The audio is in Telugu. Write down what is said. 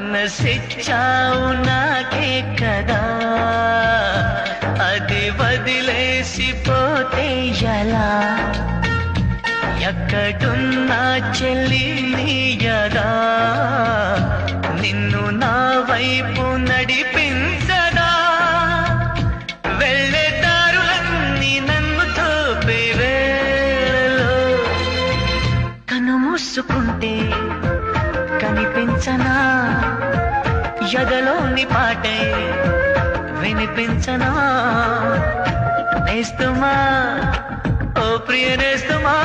మనసిచ్చావు నాకే కదా, అది వదిలేసిపోతే ఎలా? ఎక్కడున్నా చెల్లి నీయగా, నిన్ను నా వైపు నడిపించగా, వెళ్ళే దారులన్నీ నన్ను తోపే వేళలో కను మూసుకుంటే కనిపించనా, ఎదలోని పాటే వినిపించనా? నేస్తుమా, ఓ ప్రియ నేస్తుమా.